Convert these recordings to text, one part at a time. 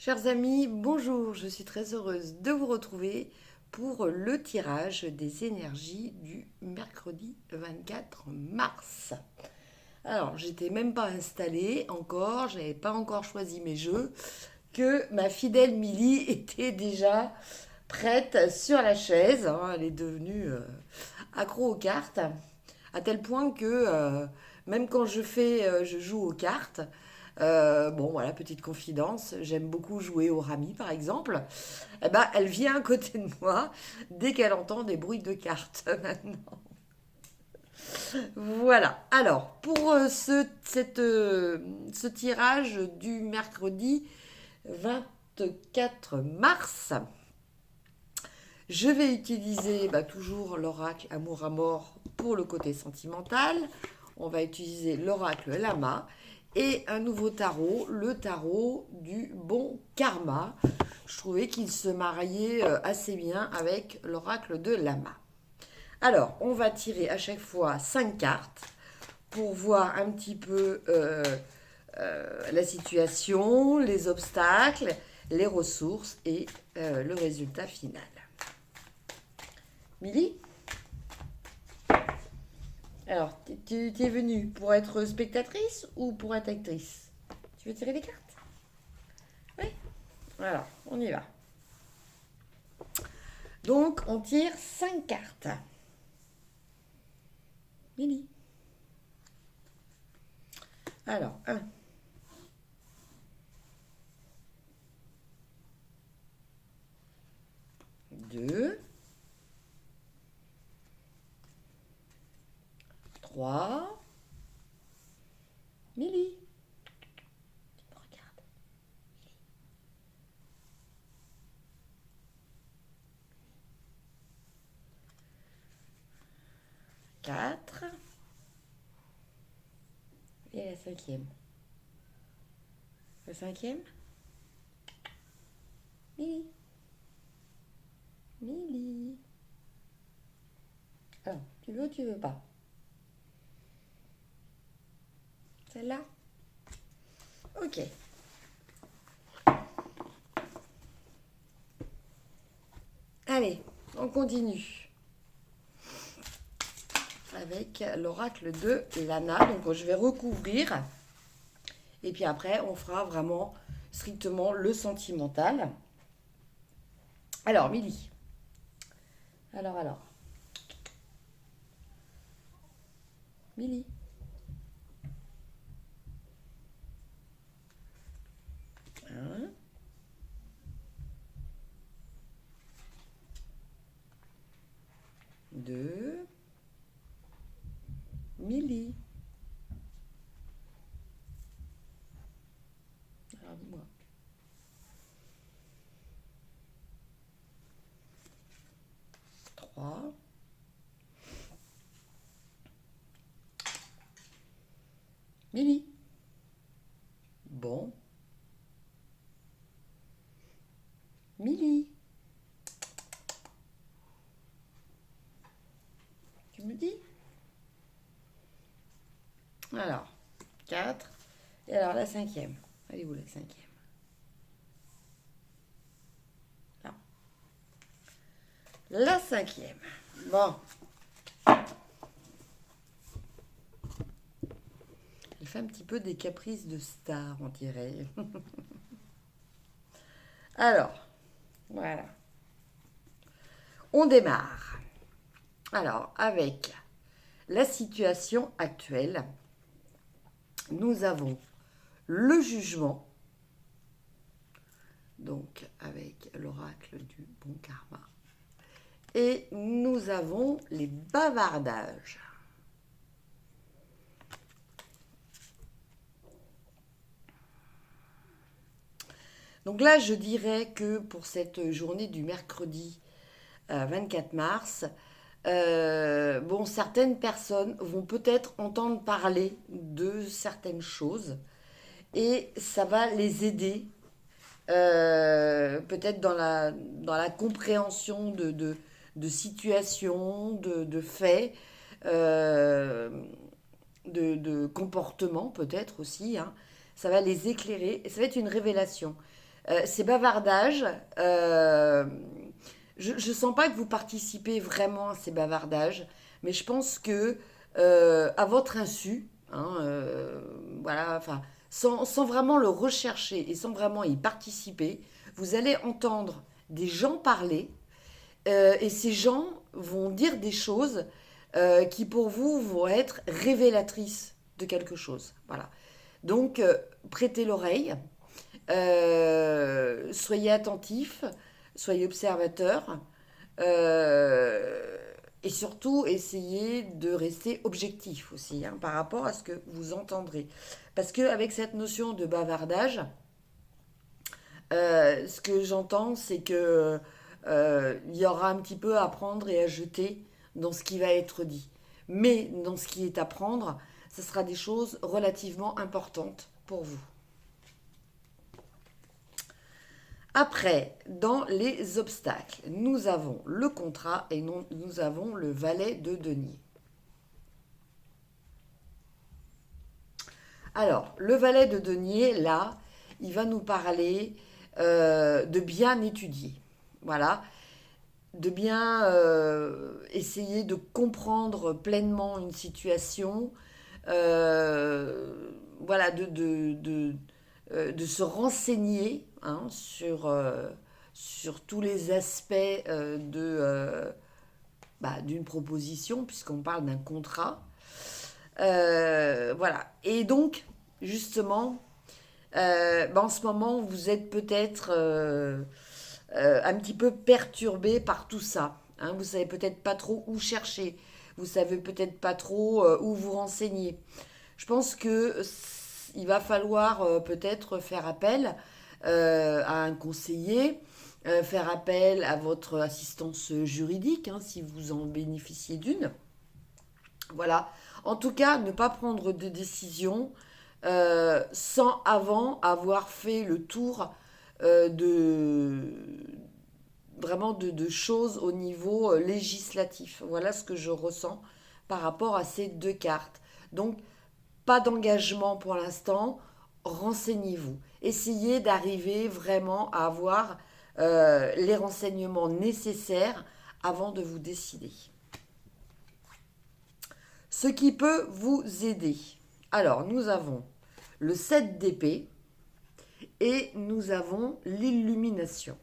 Chers amis, bonjour, je suis très heureuse de vous retrouver pour le tirage des énergies du mercredi 24 mars. Alors, j'étais même pas installée encore, j'avais pas encore choisi mes jeux, que ma fidèle Milly était déjà prête sur la chaise. Elle est devenue accro aux cartes, à tel point que même quand je joue aux cartes, bon voilà, petite confidence, j'aime beaucoup jouer au rami par exemple. Eh ben, elle vient à côté de moi dès qu'elle entend des bruits de cartes maintenant. Voilà. Alors, pour ce tirage du mercredi 24 mars, je vais utiliser toujours l'oracle Amour à mort pour le côté sentimental. On va utiliser l'oracle Lama et un nouveau tarot, le tarot du bon karma. Je trouvais qu'il se mariait assez bien avec l'oracle de Lama. Alors, on va tirer à chaque fois 5 cartes pour voir un petit peu la situation, les obstacles, les ressources et le résultat final. Milly, alors, tu es venue pour être spectatrice ou pour être actrice? Tu veux tirer les cartes? Oui. Alors, on y va. Donc, on tire 5 cartes. Milly. Alors, 1, 2, 3. Milly, tu me regardes. 4. Et la cinquième. Le cinquième. Milly. Milly. Alors, tu veux ou tu veux pas? Celle-là? Ok. Allez, on continue avec l'oracle de Lana. Donc, je vais recouvrir. Et puis après, on fera vraiment strictement le sentimental. Alors, Milly. Alors. Milly. 1, 2, Milly. Alors, dis-moi. 3. Milly. Bon. Milly. Tu me dis? Alors, 4. Et alors la cinquième. Elle est où la cinquième? Là. La cinquième. Bon. Elle fait un petit peu des caprices de star, on dirait. Alors, voilà. On démarre. Alors, avec la situation actuelle, nous avons le jugement, donc avec l'oracle du bon karma, et nous avons les bavardages. Donc là, je dirais que pour cette journée du mercredi 24 mars, bon, certaines personnes vont peut-être entendre parler de certaines choses et ça va les aider peut-être dans la compréhension de situations, de faits, euh, de comportements peut-être aussi, hein. Ça va les éclairer et ça va être une révélation. Ces bavardages, je ne sens pas que vous participez vraiment à ces bavardages, mais je pense que à votre insu, hein, voilà, enfin, sans vraiment le rechercher et sans vraiment y participer, vous allez entendre des gens parler et ces gens vont dire des choses qui pour vous vont être révélatrices de quelque chose. Voilà. Donc, prêtez l'oreille, soyez attentifs, soyez observateurs euh, et surtout essayez de rester objectif aussi hein, par rapport à ce que vous entendrez. Parce qu'avec cette notion de bavardage, ce que j'entends, c'est que il y aura un petit peu à prendre et à jeter dans ce qui va être dit. Mais dans ce qui est à prendre, ce sera des choses relativement importantes pour vous. Après, dans les obstacles, nous avons le contrat et nous avons le valet de denier. Alors, le valet de denier, là, il va nous parler de bien étudier. Voilà, de bien essayer de comprendre pleinement une situation, voilà, de se renseigner hein, sur tous les aspects d'une proposition, puisqu'on parle d'un contrat. Voilà. Et donc, justement, en ce moment, vous êtes peut-être un petit peu perturbé par tout ça. Hein. Vous savez peut-être pas trop où chercher. Vous savez peut-être pas trop où vous renseigner. Je pense que il va falloir peut-être faire appel à un conseiller, faire appel à votre assistance juridique, hein, si vous en bénéficiez d'une. Voilà. En tout cas, ne pas prendre de décision sans avant avoir fait le tour de vraiment de choses au niveau législatif. Voilà ce que je ressens par rapport à ces deux cartes. Donc, pas d'engagement pour l'instant. Renseignez-vous. Essayez d'arriver vraiment à avoir les renseignements nécessaires avant de vous décider. Ce qui peut vous aider. Alors, nous avons le 7 d'épée et nous avons l'illumination.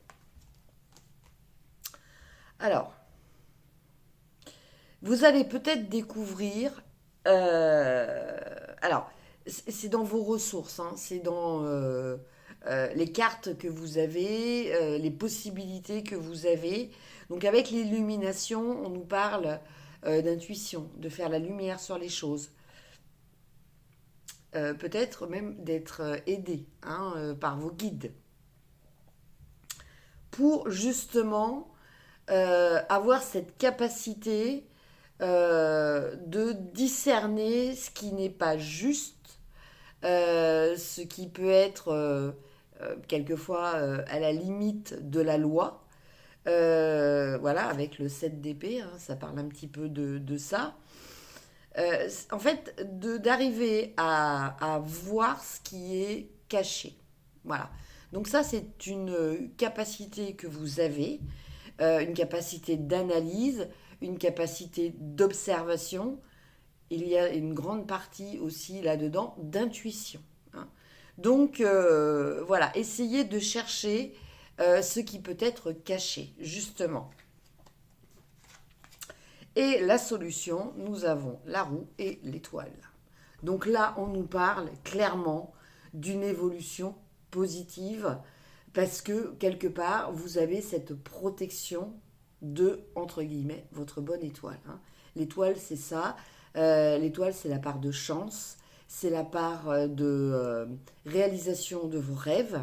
Alors, vous allez peut-être découvrir... alors, c'est dans vos ressources, hein, c'est dans les cartes que vous avez, les possibilités que vous avez. Donc avec l'illumination, on nous parle d'intuition, de faire la lumière sur les choses. Peut-être même d'être aidé hein, par vos guides pour justement avoir cette capacité de discerner ce qui n'est pas juste, ce qui peut être quelquefois à la limite de la loi. Voilà, avec le 7 d'épée, hein, ça parle un petit peu de ça. En fait, d'arriver à voir ce qui est caché. Voilà. Donc ça, c'est une capacité que vous avez, une capacité d'analyse, une capacité d'observation. Il y a une grande partie aussi là-dedans d'intuition. Hein. Donc voilà, essayez de chercher ce qui peut être caché, justement. Et la solution, nous avons la roue et l'étoile. Donc là, on nous parle clairement d'une évolution positive parce que quelque part, vous avez cette protection de, entre guillemets, votre bonne étoile. Hein. L'étoile, c'est ça. L'étoile, c'est la part de chance, c'est la part de réalisation de vos rêves.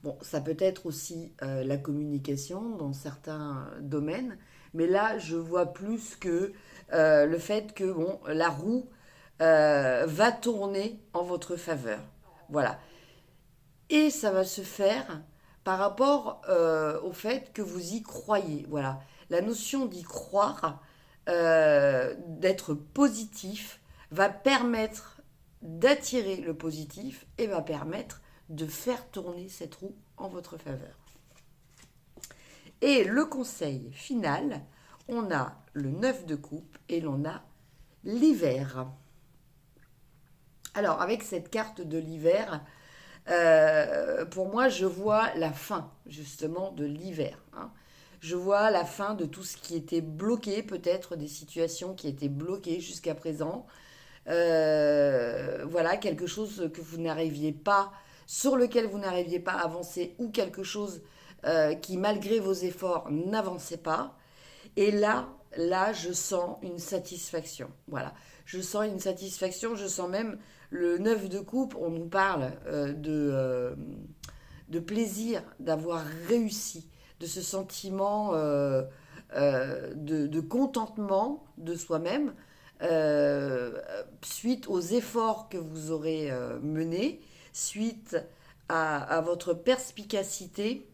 Bon, ça peut être aussi la communication dans certains domaines, mais là, je vois plus que le fait que bon, la roue va tourner en votre faveur. Voilà. Et ça va se faire par rapport au fait que vous y croyez. Voilà. La notion d'y croire, d'être positif, va permettre d'attirer le positif et va permettre de faire tourner cette roue en votre faveur. Et le conseil final, on a le 9 de coupe et l'on a l'hiver. Alors, avec cette carte de l'hiver, pour moi, je vois la fin, justement, de l'hiver. Hein. Je vois la fin de tout ce qui était bloqué, peut-être des situations qui étaient bloquées jusqu'à présent. Voilà, quelque chose que vous n'arriviez pas, sur lequel vous n'arriviez pas à avancer, ou quelque chose qui, malgré vos efforts, n'avançait pas. Et là, je sens une satisfaction. Voilà. Je sens une satisfaction, je sens même le 9 de coupe, on nous parle de plaisir d'avoir réussi, de ce sentiment de contentement de soi-même suite aux efforts que vous aurez menés, suite à votre perspicacité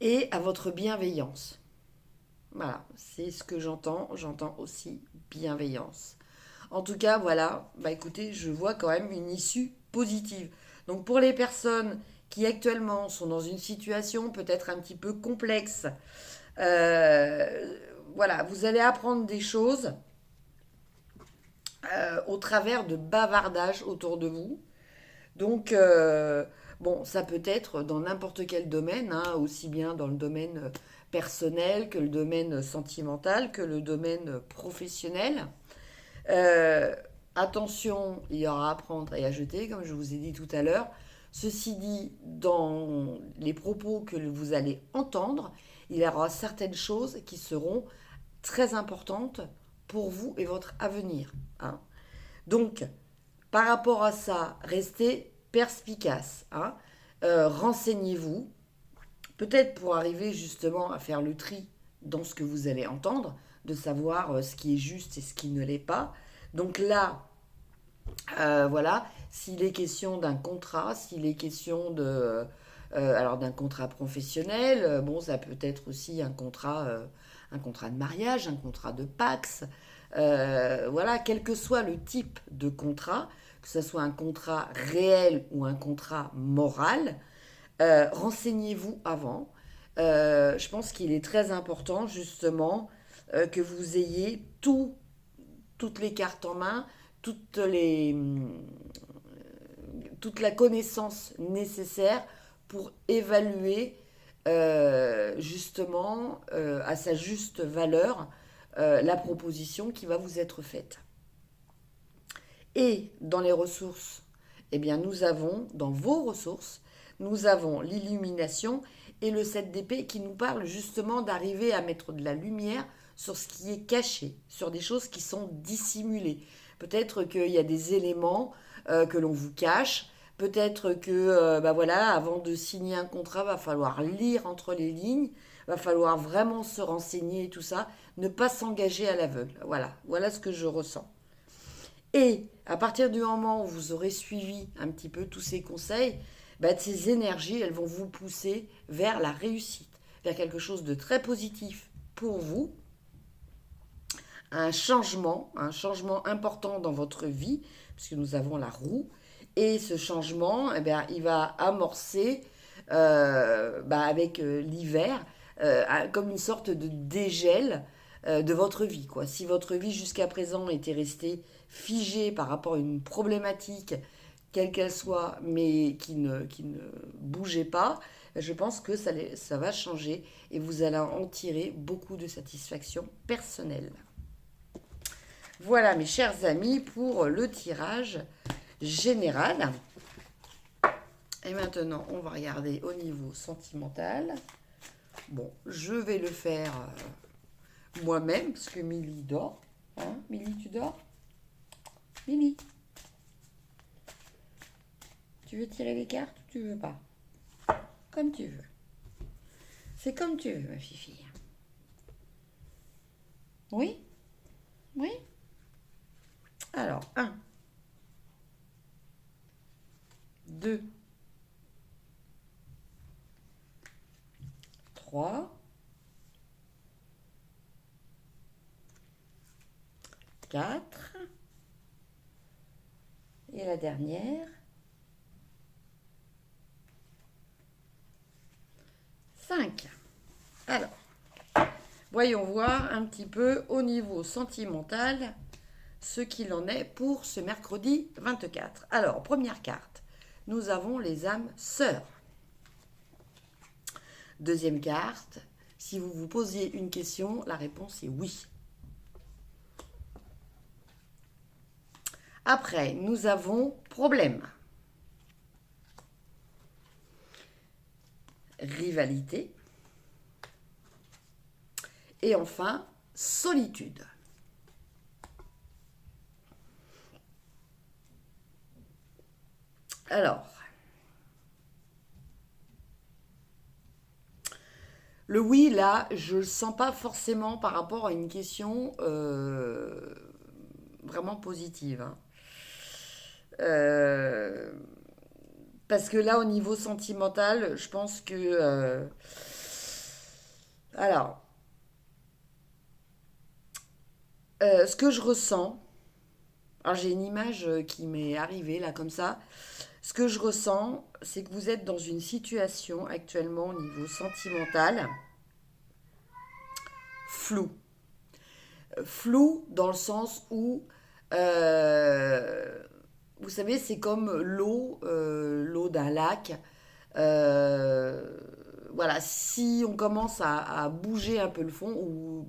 et à votre bienveillance. Voilà, c'est ce que j'entends. J'entends aussi bienveillance. En tout cas, voilà, bah écoutez, je vois quand même une issue positive. Donc pour les personnes qui actuellement sont dans une situation peut-être un petit peu complexe, voilà, vous allez apprendre des choses au travers de bavardages autour de vous. Donc, bon, ça peut être dans n'importe quel domaine, hein, aussi bien dans le domaine personnel que le domaine sentimental, que le domaine professionnel. Euh, Attention, il y aura à prendre et à jeter, comme je vous ai dit tout à l'heure. Ceci dit, dans les propos que vous allez entendre, il y aura certaines choses qui seront très importantes pour vous et votre avenir. Hein. Donc, par rapport à ça, restez perspicace. Hein. Renseignez-vous, peut-être pour arriver justement à faire le tri dans ce que vous allez entendre, de savoir ce qui est juste et ce qui ne l'est pas. Donc là, voilà, s'il est question d'un contrat, s'il est question alors d'un contrat professionnel, bon, ça peut être aussi un contrat de mariage, un contrat de Pacs, voilà, quel que soit le type de contrat, que ce soit un contrat réel ou un contrat moral, renseignez-vous avant. Je pense qu'il est très important justement que vous ayez toutes les cartes en main, toutes les, toute la connaissance nécessaire pour évaluer justement à sa juste valeur la proposition qui va vous être faite. Et dans les ressources, eh bien nous avons, dans vos ressources, nous avons l'illumination et le 7 d'épée qui nous parle justement d'arriver à mettre de la lumière sur ce qui est caché, sur des choses qui sont dissimulées. Peut-être qu'il y a des éléments que l'on vous cache, peut-être que bah voilà, avant de signer un contrat, va falloir lire entre les lignes, va falloir vraiment se renseigner et tout ça, ne pas s'engager à l'aveugle. Voilà, voilà ce que je ressens. Et à partir du moment où vous aurez suivi un petit peu tous ces conseils, bah, ces énergies, elles vont vous pousser vers la réussite, vers quelque chose de très positif pour vous, un changement important dans votre vie, puisque nous avons la roue, et ce changement, eh bien, il va amorcer bah, avec l'hiver, comme une sorte de dégel de votre vie. Quoi. Si votre vie jusqu'à présent était restée figée par rapport à une problématique, quelle qu'elle soit, mais qui ne bougeait pas, je pense que ça va changer et vous allez en tirer beaucoup de satisfaction personnelle. Voilà mes chers amis pour le tirage général. Et maintenant, on va regarder au niveau sentimental. Bon, je vais le faire moi-même parce que Milly dort. Hein, Milly, tu dors? Milly, tu veux tirer les cartes ou tu veux pas? Comme tu veux. C'est comme tu veux, ma fifi. Oui? Oui? Alors, 1, 2, 3, 4, et la dernière, Alors, voyons voir un petit peu au niveau sentimental ce qu'il en est pour ce mercredi 24. Alors, première carte, nous avons les âmes sœurs. Deuxième carte, si vous vous posiez une question, la réponse est oui. Après, nous avons problème, rivalité et enfin solitude. Alors, le oui, là, je ne le sens pas forcément par rapport à une question vraiment positive. Hein. Euh, Parce que là, au niveau sentimental, je pense que... alors, ce que je ressens, alors j'ai une image qui m'est arrivée là comme ça, ce que je ressens, c'est que vous êtes dans une situation actuellement au niveau sentimental floue. Flou dans le sens où, euh, vous savez, c'est comme l'eau d'un lac. Euh, voilà, si on commence à bouger un peu le fond,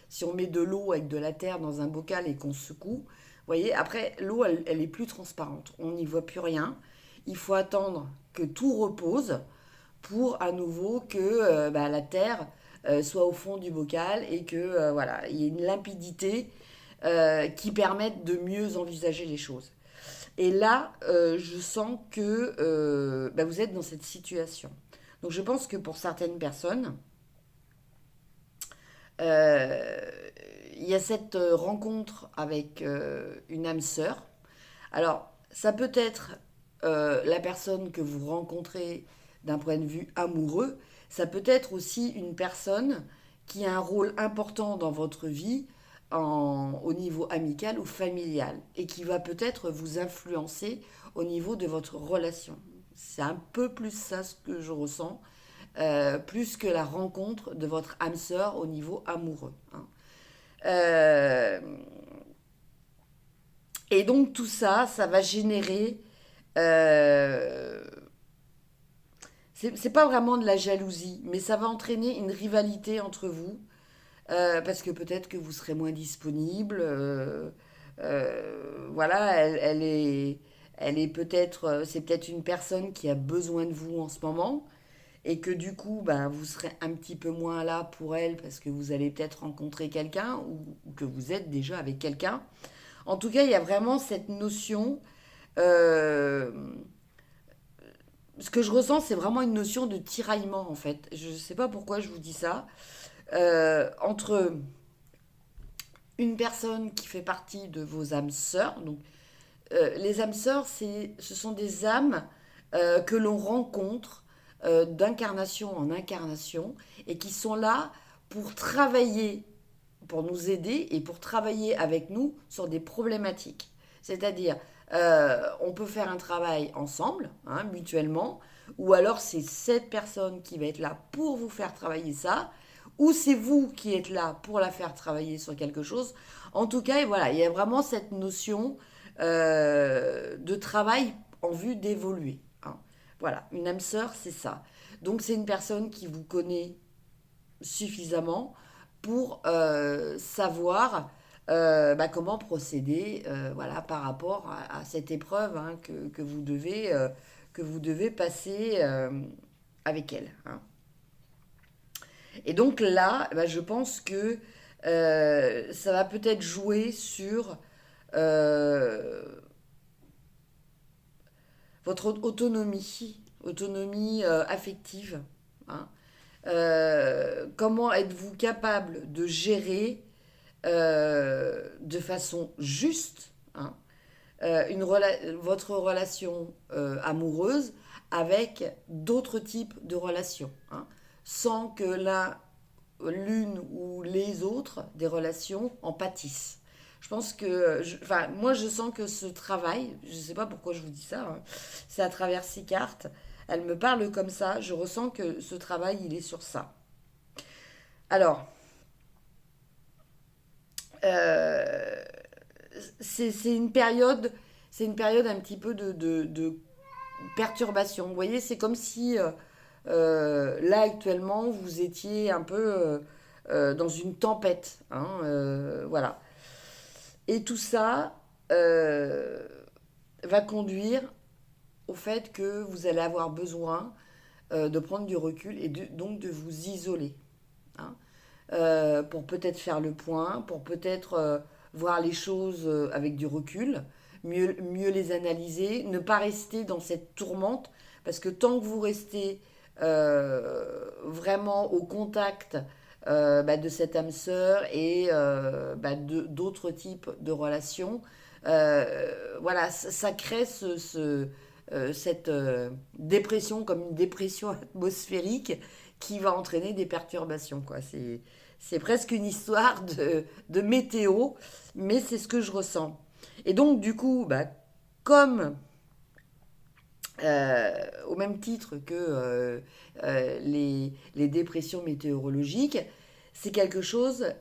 si on met de l'eau avec de la terre dans un bocal et qu'on secoue, vous voyez, après, l'eau, elle est plus transparente. On n'y voit plus rien. Il faut attendre que tout repose pour à nouveau que la terre soit au fond du bocal et que voilà, il y ait une limpidité qui permette de mieux envisager les choses. Et là, je sens que vous êtes dans cette situation. Donc je pense que pour certaines personnes, euh, il y a cette rencontre avec une âme sœur. Alors, ça peut être la personne que vous rencontrez d'un point de vue amoureux. Ça peut être aussi une personne qui a un rôle important dans votre vie au niveau amical ou familial et qui va peut-être vous influencer au niveau de votre relation. C'est un peu plus ça ce que je ressens, plus que la rencontre de votre âme sœur au niveau amoureux. Hein. Euh, et donc tout ça, ça va générer... euh, c'est pas vraiment de la jalousie, mais ça va entraîner une rivalité entre vous, parce que peut-être que vous serez moins disponible. Voilà, elle est peut-être, c'est peut-être une personne qui a besoin de vous en ce moment, et que du coup, ben, vous serez un petit peu moins là pour elle parce que vous allez peut-être rencontrer quelqu'un ou que vous êtes déjà avec quelqu'un. En tout cas, il y a vraiment cette notion. euh, Ce que je ressens, c'est vraiment une notion de tiraillement en fait. Je ne sais pas pourquoi je vous dis ça. Entre une personne qui fait partie de vos âmes sœurs, donc les âmes sœurs, ce sont des âmes que l'on rencontre d'incarnation en incarnation et qui sont là pour travailler, pour nous aider et pour travailler avec nous sur des problématiques. C'est-à-dire, on peut faire un travail ensemble, hein, mutuellement, ou alors c'est cette personne qui va être là pour vous faire travailler ça, ou c'est vous qui êtes là pour la faire travailler sur quelque chose. En tout cas, voilà, il y a vraiment cette notion de travail en vue d'évoluer. Hein. Voilà, une âme sœur, c'est ça. Donc c'est une personne qui vous connaît suffisamment pour savoir comment procéder voilà, par rapport à cette épreuve hein, que vous devez passer avec elle. Hein. Et donc là, je pense que ça va peut-être jouer sur euh, votre autonomie affective. Hein. Comment êtes-vous capable de gérer de façon juste hein, votre relation amoureuse avec d'autres types de relations, hein, sans que l'une ou les autres des relations en pâtissent. Je pense que, moi je sens que ce travail, je ne sais pas pourquoi je vous dis ça, hein, c'est à travers ces cartes, elles me parlent comme ça, je ressens que ce travail il est sur ça. Alors, euh, c'est une période un petit peu de perturbation. Vous voyez, c'est comme si là actuellement vous étiez un peu dans une tempête, hein, voilà. Et tout ça euh, va conduire au fait que vous allez avoir besoin de prendre du recul et donc de vous isoler, hein, pour peut-être faire le point, pour peut-être voir les choses avec du recul, mieux les analyser, ne pas rester dans cette tourmente, parce que tant que vous restez vraiment au contact de cette âme sœur et d'autres types de relations, voilà, ça crée cette dépression comme une dépression atmosphérique qui va entraîner des perturbations, quoi. C'est presque une histoire de météo, mais c'est ce que je ressens. Et donc, du coup, comme au même titre que les dépressions météorologiques, c'est quelque chose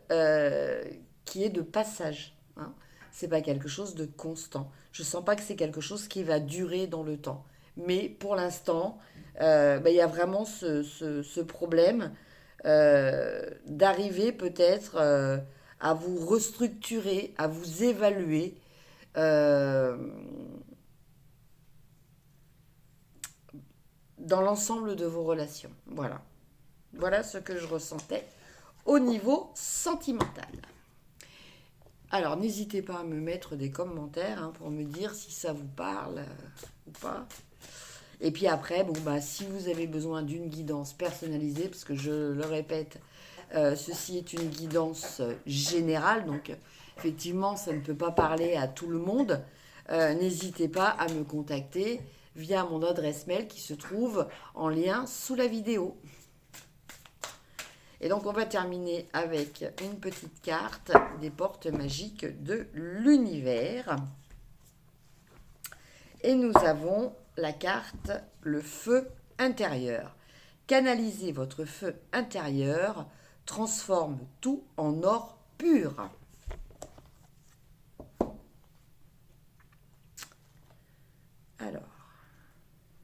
qui est de passage, hein. C'est pas quelque chose de constant. Je sens pas que c'est quelque chose qui va durer dans le temps. Mais pour l'instant, il y a vraiment ce problème d'arriver peut-être à vous restructurer, à vous évaluer euh, dans l'ensemble de vos relations. Voilà. Voilà ce que je ressentais au niveau sentimental. Alors, n'hésitez pas à me mettre des commentaires, hein, pour me dire si ça vous parle ou pas. Et puis après, bon, si vous avez besoin d'une guidance personnalisée, parce que je le répète, ceci est une guidance générale, donc effectivement, ça ne peut pas parler à tout le monde. N'hésitez pas à me contacter via mon adresse mail qui se trouve en lien sous la vidéo. Et donc on va terminer avec une petite carte des portes magiques de l'univers. Et nous avons la carte le feu intérieur. Canalisez votre feu intérieur, transforme tout en or pur. Alors,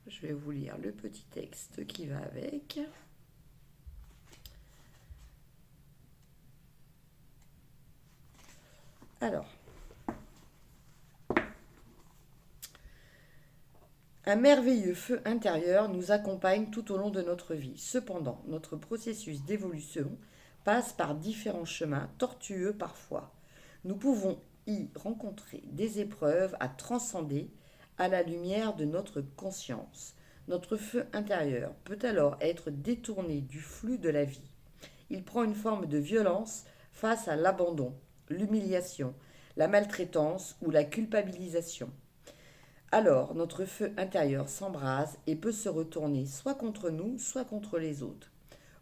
je vais vous lire le petit texte qui va avec. Alors, un merveilleux feu intérieur nous accompagne tout au long de notre vie. Cependant, notre processus d'évolution passe par différents chemins, tortueux parfois. Nous pouvons y rencontrer des épreuves à transcender à la lumière de notre conscience. Notre feu intérieur peut alors être détourné du flux de la vie. Il prend une forme de violence face à l'abandon, l'humiliation, la maltraitance ou la culpabilisation. Alors notre feu intérieur s'embrase et peut se retourner soit contre nous, soit contre les autres.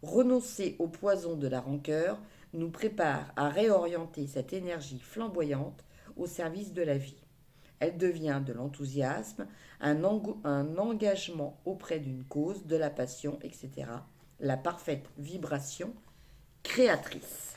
Renoncer au poison de la rancœur nous prépare à réorienter cette énergie flamboyante au service de la vie. Elle devient de l'enthousiasme, un engagement auprès d'une cause, de la passion, etc. La parfaite vibration créatrice.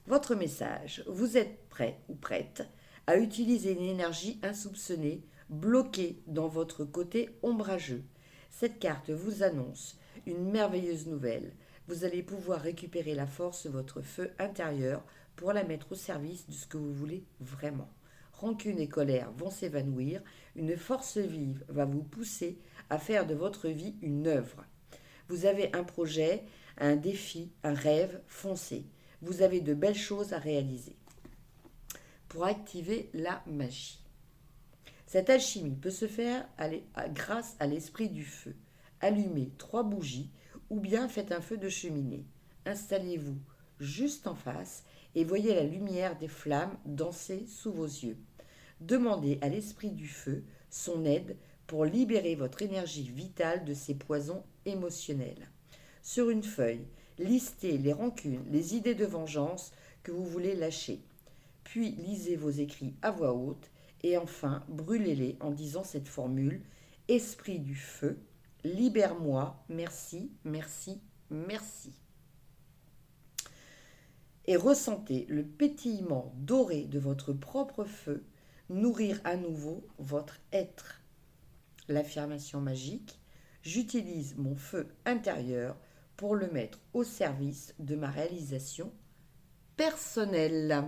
Votre message, vous êtes prêt ou prête à utiliser une énergie insoupçonnée bloquée dans votre côté ombrageux. Cette carte vous annonce une merveilleuse nouvelle. Vous allez pouvoir récupérer la force de votre feu intérieur pour la mettre au service de ce que vous voulez vraiment. Rancune et colère vont s'évanouir, une force vive va vous pousser à faire de votre vie une œuvre. Vous avez un projet, un défi, un rêve, foncez. Vous avez de belles choses à réaliser. Pour activer la magie. Cette alchimie peut se faire grâce à l'esprit du feu. Allumez 3 bougies ou bien faites un feu de cheminée. Installez-vous juste en face et voyez la lumière des flammes danser sous vos yeux. Demandez à l'esprit du feu son aide pour libérer votre énergie vitale de ces poisons émotionnels. Sur une feuille, listez les rancunes, les idées de vengeance que vous voulez lâcher. Puis lisez vos écrits à voix haute et enfin brûlez-les en disant cette formule: Esprit du feu, libère-moi, merci, merci, merci. Et ressentez le pétillement doré de votre propre feu nourrir à nouveau votre être. L'affirmation magique, j'utilise mon feu intérieur pour le mettre au service de ma réalisation personnelle.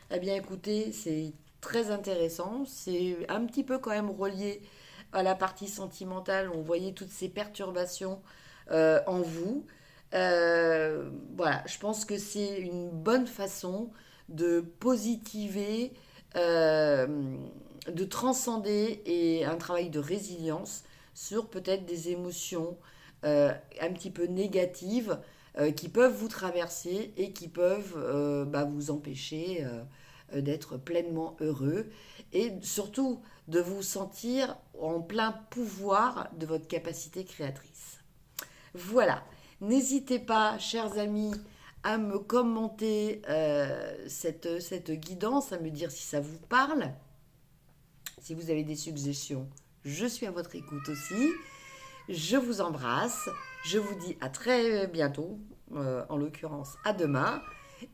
Eh bien écoutez, c'est très intéressant, c'est un petit peu quand même relié à la partie sentimentale, on voyait toutes ces perturbations en vous. Voilà, je pense que c'est une bonne façon de positiver, euh, de transcender et un travail de résilience sur peut-être des émotions un petit peu négatives qui peuvent vous traverser et qui peuvent vous empêcher d'être pleinement heureux et surtout de vous sentir en plein pouvoir de votre capacité créatrice. Voilà, n'hésitez pas, chers amis, à me commenter cette guidance, à me dire si ça vous parle. Si vous avez des suggestions, je suis à votre écoute aussi. Je vous embrasse. Je vous dis à très bientôt, en l'occurrence à demain.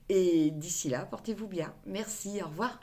Et d'ici là, portez-vous bien. Merci, au revoir.